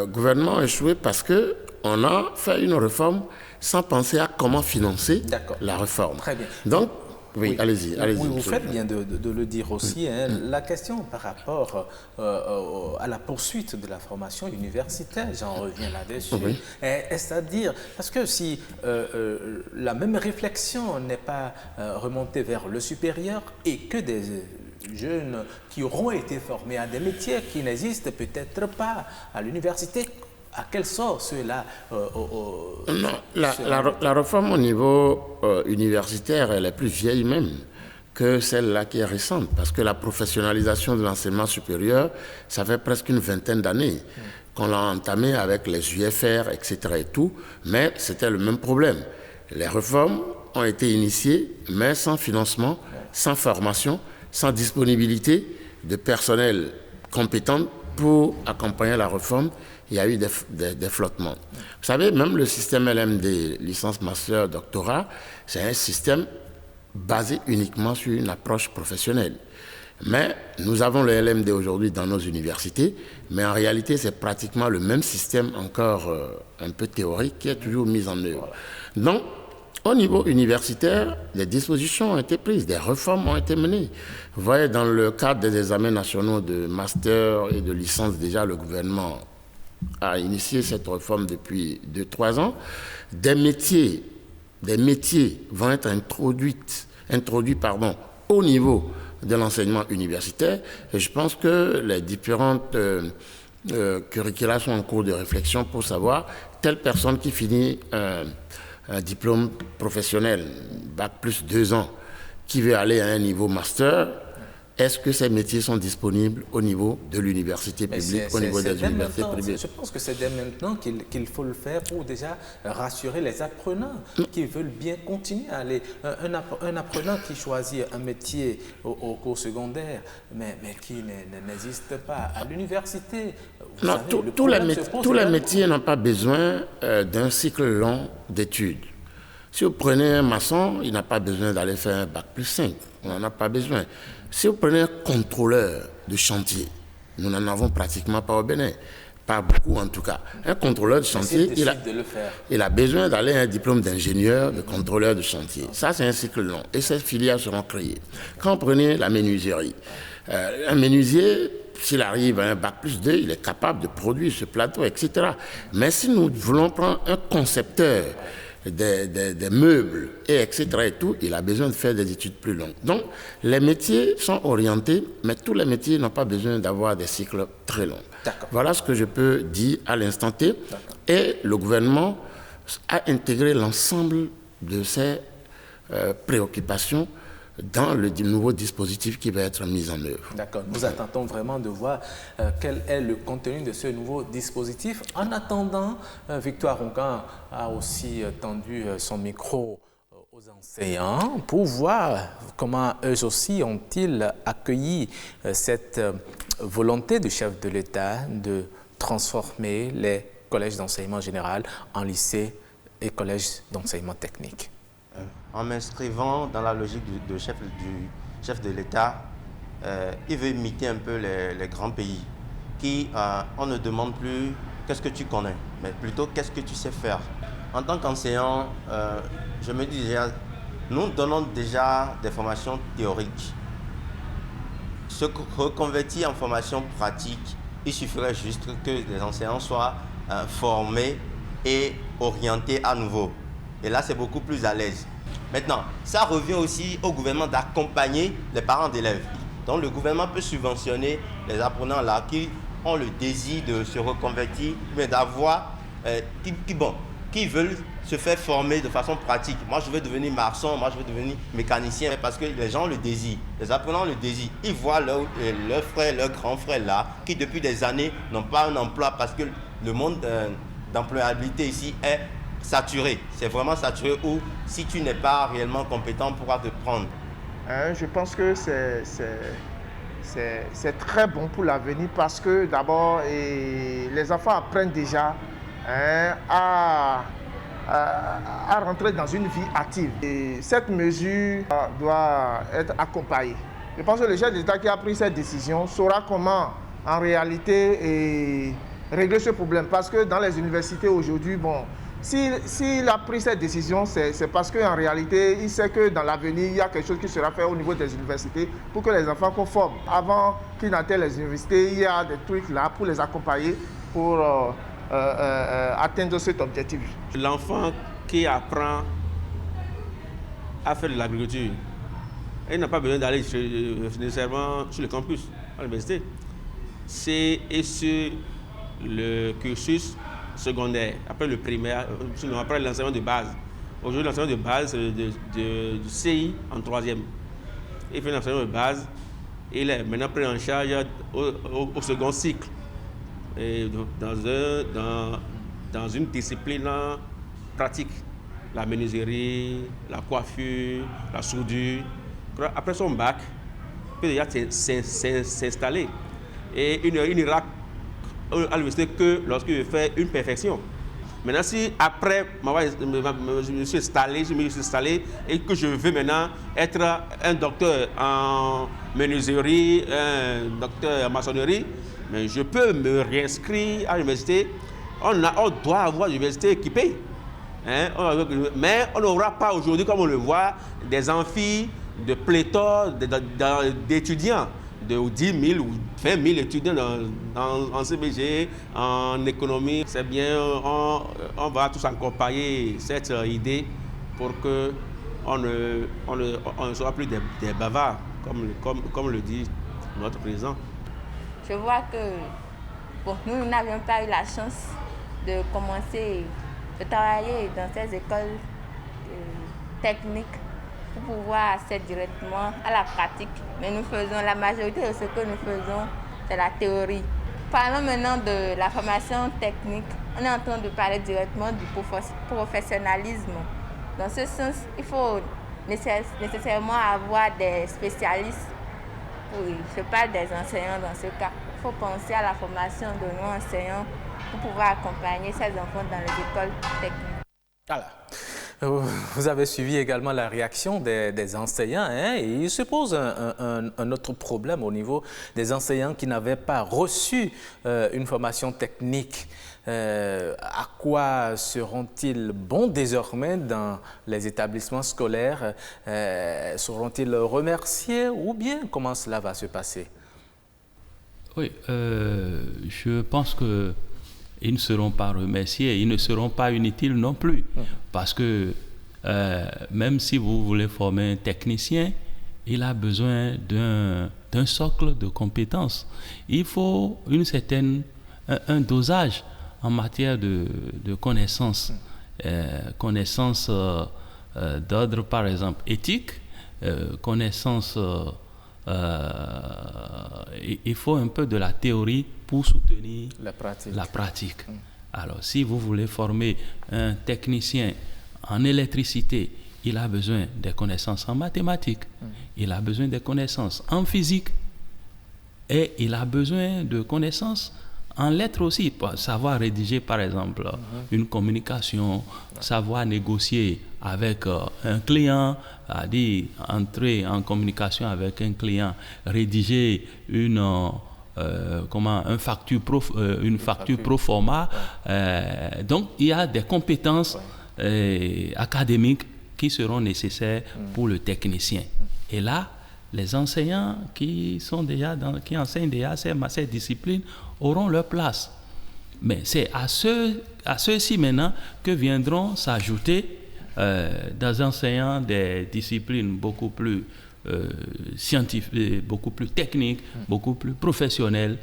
gouvernements ont échoué parce qu'on a fait une réforme sans penser à comment financer la réforme. Très bien. Donc, oui, allez-y. Oui, vous faites bien de le dire aussi. La question par rapport à la poursuite de la formation universitaire, j'en reviens là-dessus. C'est-à-dire, parce que si la même réflexion n'est pas remontée vers le supérieur et que des jeunes qui auront été formés à des métiers qui n'existent peut-être pas à l'université, à quel sort cela Non, la réforme au niveau universitaire, elle est plus vieille même que celle-là qui est récente, parce que la professionnalisation de l'enseignement supérieur, ça fait presque une vingtaine d'années qu'on l'a entamée avec les UFR, etc. et tout, mais c'était le même problème. Les réformes ont été initiées, mais sans financement, sans formation, sans disponibilité de personnel compétent pour accompagner la réforme. Il y a eu des flottements. Vous savez, même le système LMD, licence, master, doctorat, c'est un système basé uniquement sur une approche professionnelle. Mais nous avons le LMD aujourd'hui dans nos universités, mais en réalité, c'est pratiquement le même système encore un peu théorique qui est toujours mis en œuvre. Donc, au niveau universitaire, des dispositions ont été prises, des réformes ont été menées. Vous voyez, dans le cadre des examens nationaux de master et de licence, déjà, le gouvernement a initié cette réforme depuis 2-3 ans. Des métiers vont être introduits au niveau de l'enseignement universitaire. Et je pense que les différentes curricula sont en cours de réflexion pour savoir telle personne qui finit un diplôme professionnel, bac plus 2 ans, qui veut aller à un niveau master, est-ce que ces métiers sont disponibles au niveau de l'université publique, au niveau des universités privées? Je pense que c'est dès maintenant qu'il faut le faire pour déjà rassurer les apprenants qui veulent bien continuer à aller. Un apprenant qui choisit un métier au cours secondaire, mais qui n'existe pas à l'université. Non, tous les métiers n'ont pas besoin d'un cycle long d'études. Si vous prenez un maçon, il n'a pas besoin d'aller faire un bac plus 5. On n'en a pas besoin. Si vous prenez un contrôleur de chantier, nous n'en avons pratiquement pas au Bénin. Pas beaucoup en tout cas. Un contrôleur de chantier, il a besoin d'aller à un diplôme d'ingénieur, de contrôleur de chantier. Ça, c'est un cycle long. Et ces filières seront créées. Quand vous prenez la menuiserie, un menuisier, s'il arrive à un bac plus 2, il est capable de produire ce plateau, etc. Mais si nous voulons prendre un concepteur des meubles, etc. et tout, il a besoin de faire des études plus longues. Donc, les métiers sont orientés, mais tous les métiers n'ont pas besoin d'avoir des cycles très longs. Voilà ce que je peux dire à l'instant T. Et le gouvernement a intégré l'ensemble de ces préoccupations dans le nouveau dispositif qui va être mis en œuvre. D'accord. Nous attendons vraiment de voir quel est le contenu de ce nouveau dispositif. En attendant, Victoire Oncan a aussi tendu son micro aux enseignants pour voir comment eux aussi ont-ils accueilli cette volonté du chef de l'État de transformer les collèges d'enseignement général en lycées et collèges d'enseignement technique. En m'inscrivant dans la logique du chef de l'État, il veut imiter un peu les grands pays qui, on ne demande plus qu'est-ce que tu connais, mais plutôt qu'est-ce que tu sais faire. En tant qu'enseignant, je me dis déjà, nous donnons déjà des formations théoriques. Se reconvertir en formation pratique, il suffirait juste que les enseignants soient formés et orientés à nouveau. Et là, c'est beaucoup plus à l'aise. Maintenant, ça revient aussi au gouvernement d'accompagner les parents d'élèves. Donc, le gouvernement peut subventionner les apprenants là qui ont le désir de se reconvertir, mais d'avoir, qui veulent se faire former de façon pratique. Moi, je veux devenir maçon, moi, je veux devenir mécanicien, parce que les gens le désirent. Les apprenants le désirent. Ils voient leur frère, leur grand frère là, qui depuis des années n'ont pas un emploi, parce que le monde d'employabilité ici est saturé. C'est vraiment saturé où si tu n'es pas réellement compétent, on pourra te prendre. Je pense que c'est très bon pour l'avenir parce que d'abord, les enfants apprennent déjà à rentrer dans une vie active. Et cette mesure doit être accompagnée. Je pense que le chef d'État qui a pris cette décision saura comment, en réalité, régler ce problème. Parce que dans les universités aujourd'hui, s'il a pris cette décision, c'est parce qu'en réalité, il sait que dans l'avenir, il y a quelque chose qui sera fait au niveau des universités pour que les enfants qu'on forme. Avant qu'ils n'atteignent les universités, il y a des trucs là pour les accompagner, pour atteindre cet objectif. L'enfant qui apprend à faire de l'agriculture, il n'a pas besoin d'aller nécessairement sur le campus, à l'université. C'est sur le cursus secondaire, après le primaire, après l'enseignement de base. Aujourd'hui, l'enseignement de base, c'est du CI en 3e. Il fait l'enseignement de base, il est maintenant pris en charge au second cycle. Et dans une discipline pratique, la menuiserie, la coiffure, la soudure. Après son bac, il peut déjà s'installer. Et il n'ira à l'université que lorsqu'il fait une perfection. Maintenant, si après je me suis installé et que je veux maintenant être un docteur en menuiserie, un docteur en maçonnerie, mais je peux me réinscrire à l'université. On doit avoir l'université équipée. Mais on n'aura pas aujourd'hui, comme on le voit, des amphis de pléthore d'étudiants. De 10 000 ou 20 000 étudiants en CBG, en économie. C'est bien, on va tous accompagner cette idée pour qu'on ne soit plus des bavards, comme le dit notre président. Je vois que nous n'avions pas eu la chance de commencer à travailler dans ces écoles techniques pour pouvoir accéder directement à la pratique. Mais nous faisons, la majorité de ce que nous faisons, c'est la théorie. Parlons maintenant de la formation technique. On est en train de parler directement du professionnalisme. Dans ce sens, il faut nécessairement avoir des spécialistes. Je parle des enseignants dans ce cas. Il faut penser à la formation de nos enseignants pour pouvoir accompagner ces enfants dans les écoles techniques. Voilà. Vous avez suivi également la réaction des enseignants, et il se pose un autre problème au niveau des enseignants qui n'avaient pas reçu une formation technique. À quoi seront-ils bons désormais dans les établissements scolaires? Seront-ils remerciés ou bien comment cela va se passer? Oui, je pense que ils ne seront pas remerciés, ils ne seront pas inutiles non plus. Parce que même si vous voulez former un technicien, il a besoin d'un socle de compétences. Il faut un dosage en matière de connaissances. Connaissances d'ordre, par exemple, éthique, connaissances... il faut un peu de la théorie pour soutenir la pratique. Alors, si vous voulez former un technicien en électricité, il a besoin des connaissances en mathématiques, il a besoin des connaissances en physique et il a besoin de connaissances en lettres aussi, pour savoir rédiger par exemple une communication, savoir négocier avec un client, c'est-à-dire entrer en communication avec un client, rédiger une facture pro forma. Donc il y a des compétences académiques qui seront nécessaires pour le technicien. Et là, les enseignants qui enseignent déjà ces disciplines auront leur place. Mais c'est à ceux-ci maintenant que viendront s'ajouter des enseignants des disciplines beaucoup plus scientifiques, beaucoup plus techniques, beaucoup plus professionnelles,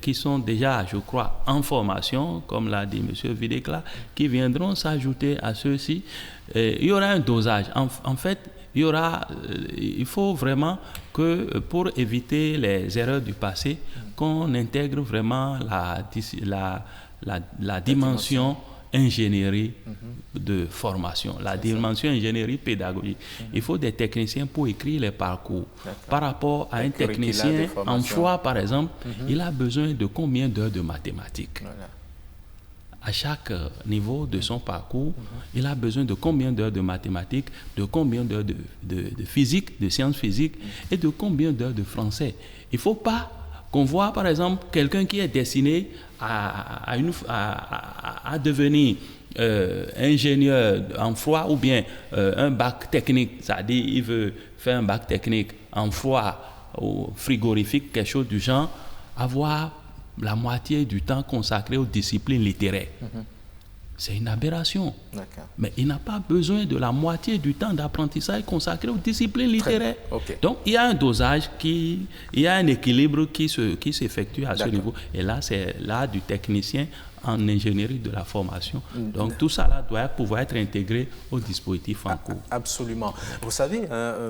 qui sont déjà, je crois, en formation, comme l'a dit M. Videkla, qui viendront s'ajouter à ceux-ci. Il y aura un dosage. En fait, il faut vraiment que, pour éviter les erreurs du passé, qu'on intègre vraiment la dimension ingénierie de formation, la dimension ingénierie pédagogique. Il faut des techniciens pour écrire les parcours. Par rapport à un technicien en choix, par exemple, il a besoin de combien d'heures de mathématiques? À chaque niveau de son parcours, il a besoin de combien d'heures de mathématiques, de combien d'heures de physique, de sciences physiques et de combien d'heures de français. Il ne faut pas qu'on voit, par exemple, quelqu'un qui est destiné à devenir ingénieur en froid ou bien un bac technique, c'est-à-dire il veut faire un bac technique en froid ou frigorifique, quelque chose du genre, avoir la moitié du temps consacré aux disciplines littéraires. C'est une aberration. Mais il n'a pas besoin de la moitié du temps d'apprentissage consacré aux disciplines littéraires. Donc, il y a un dosage, il y a un équilibre qui s'effectue à ce niveau. Et là, c'est l'art du technicien en ingénierie de la formation. Donc, tout ça là doit pouvoir être intégré au dispositif en cours. Absolument. Vous savez,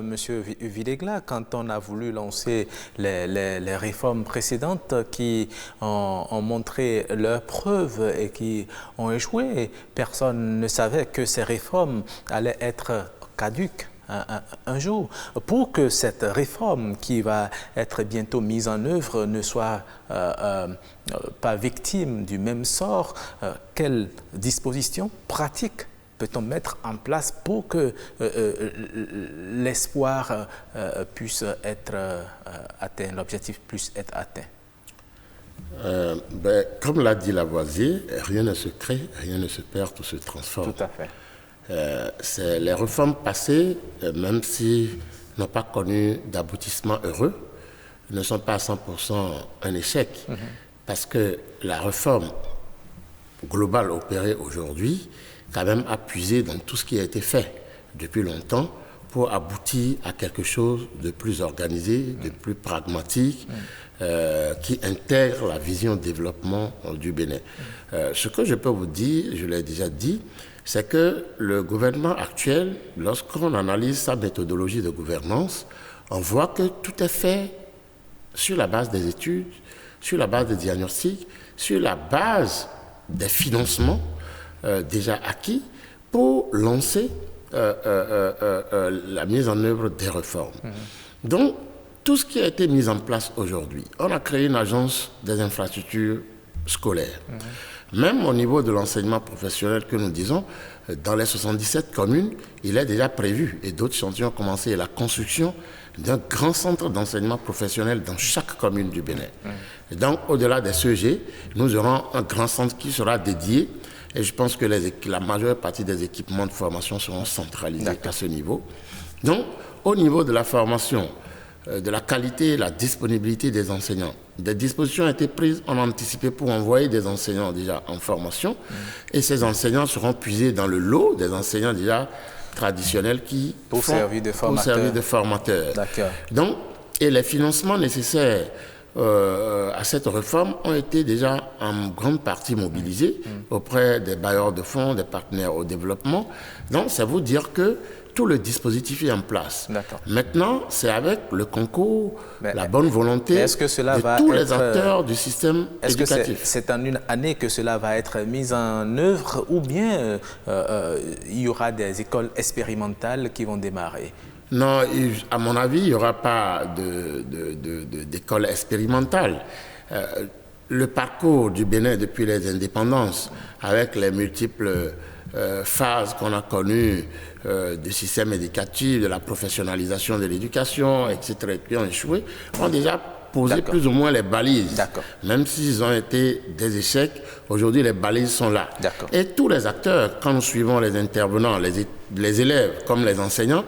Monsieur Videkla, quand on a voulu lancer les réformes précédentes qui ont montré leurs preuves et qui ont échoué, personne ne savait que ces réformes allaient être caduques un jour. Pour que cette réforme qui va être bientôt mise en œuvre ne soit pas victime du même sort, quelles dispositions pratiques peut-on mettre en place pour que l'espoir puisse être atteint, l'objectif puisse être atteint? Comme l'a dit Lavoisier, rien ne se crée, rien ne se perd, tout se transforme. Tout à fait. Les réformes passées, même si n'ont pas connu d'aboutissement heureux, ne sont pas à 100% un échec, parce que la réforme globale opérée aujourd'hui, quand même, a puisé dans tout ce qui a été fait depuis longtemps pour aboutir à quelque chose de plus organisé, de plus pragmatique, qui intègre la vision de développement du Bénin. Ce que je peux vous dire, je l'ai déjà dit, c'est que le gouvernement actuel, lorsqu'on analyse sa méthodologie de gouvernance, on voit que tout est fait sur la base des études, sur la base des diagnostics, sur la base des financements déjà acquis pour lancer la mise en œuvre des réformes. Donc, tout ce qui a été mis en place aujourd'hui, on a créé une agence des infrastructures scolaires. Même au niveau de l'enseignement professionnel que nous disons, dans les 77 communes, il est déjà prévu, et d'autres chantiers ont commencé, la construction d'un grand centre d'enseignement professionnel dans chaque commune du Bénin. Et donc, au-delà des CEG, nous aurons un grand centre qui sera dédié, et je pense que la majeure partie des équipements de formation seront centralisés à ce niveau. Donc, au niveau de la formation, de la qualité et la disponibilité des enseignants. Des dispositions ont été prises, on a anticipé pour envoyer des enseignants déjà en formation et ces enseignants seront puisés dans le lot des enseignants déjà traditionnels qui pour servir de formateurs. Donc, et les financements nécessaires à cette réforme ont été déjà en grande partie mobilisés auprès des bailleurs de fonds, des partenaires au développement. Donc, ça veut dire que tout le dispositif est en place. Maintenant, c'est avec le concours, la bonne volonté de tous les acteurs du système éducatif. Est-ce que c'est en une année que cela va être mis en œuvre ou bien il y aura des écoles expérimentales qui vont démarrer? Non, à mon avis, il n'y aura pas d'école expérimentale. Le parcours du Bénin depuis les indépendances, avec les multiples phases qu'on a connues du système éducatif, de la professionnalisation de l'éducation, etc., qui ont échoué, ont déjà posé plus ou moins les balises. Même s'ils ont été des échecs, aujourd'hui les balises sont là. Et tous les acteurs, quand nous suivons les intervenants, les élèves comme les enseignants,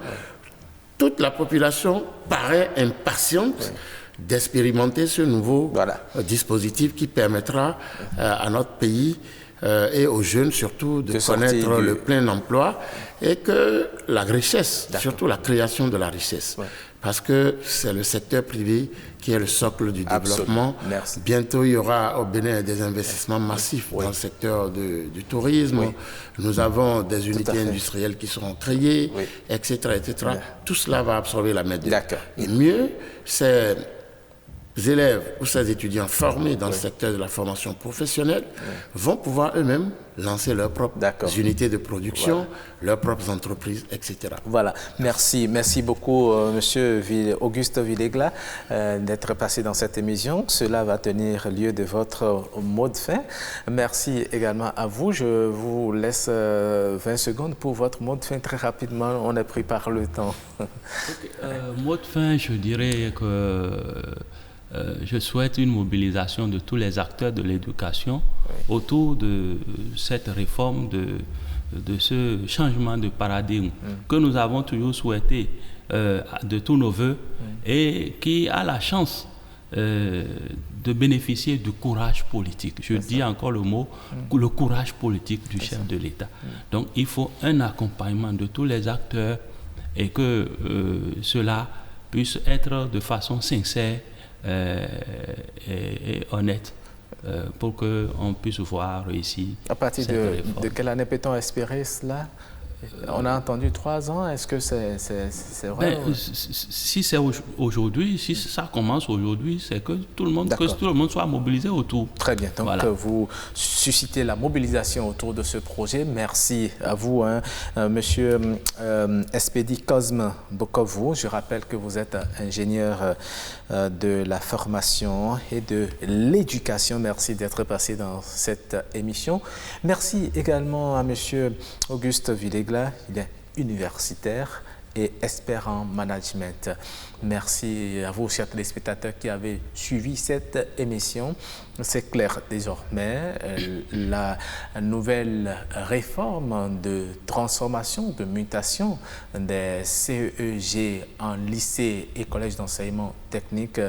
toute la population paraît impatiente d'expérimenter ce nouveau dispositif qui permettra à notre pays et aux jeunes surtout de connaître le plein emploi et que la richesse, surtout la création de la richesse. Parce que c'est le secteur privé qui est le socle du développement. Bientôt, il y aura au Bénin des investissements massifs dans le secteur du tourisme. Nous avons des unités industrielles qui seront créées, etc. etc. Tout cela va absorber la main-d'œuvre. Et mieux, ces élèves ou ces étudiants formés dans le secteur de la formation professionnelle vont pouvoir eux-mêmes lancer leurs propres unités de production, leurs propres entreprises, etc. Voilà, merci beaucoup Monsieur Auguste Villegla d'être passé dans cette émission. Cela va tenir lieu de votre mot de fin. Merci également à vous. Je vous laisse 20 secondes pour votre mot de fin très rapidement. On est pris par le temps. Mot de fin, je dirais que je souhaite une mobilisation de tous les acteurs de l'éducation autour de cette réforme, de ce changement de paradigme que nous avons toujours souhaité de tous nos voeux et qui a la chance de bénéficier du courage politique. Je dis encore le mot, le courage politique du chef de l'État. Donc il faut un accompagnement de tous les acteurs et que cela puisse être de façon sincère et honnête pour qu'on puisse voir réussir. À partir de quelle année peut-on espérer cela? On a entendu 3 ans, est-ce que c'est vrai? Si c'est aujourd'hui, si ça commence aujourd'hui, c'est que tout le monde soit mobilisé autour. Très bien, donc vous suscitez la mobilisation autour de ce projet. Merci à vous, Monsieur Espedi Cosme Bokovou. Je rappelle que vous êtes ingénieur de la formation et de l'éducation. Merci d'être passé dans cette émission. Merci également à Monsieur Auguste Villegla. Il est universitaire et expert en management. Merci à vous, chers téléspectateurs, qui avez suivi cette émission. C'est clair désormais, la nouvelle réforme de transformation, de mutation des CEG en lycée et collège d'enseignement technique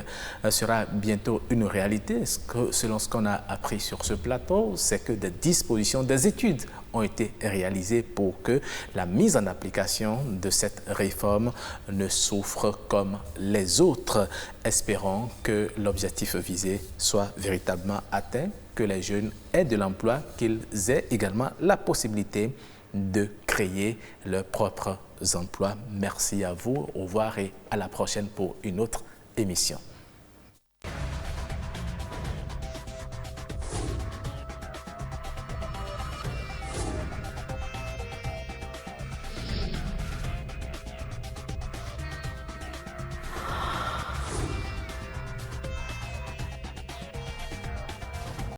sera bientôt une réalité. Selon ce qu'on a appris sur ce plateau, c'est que des dispositions, des études ont été réalisées pour que la mise en application de cette réforme ne souffre comme les autres. Espérons que l'objectif visé soit véritablement atteint, que les jeunes aient de l'emploi, qu'ils aient également la possibilité de créer leurs propres emplois. Merci à vous, au revoir et à la prochaine pour une autre émission.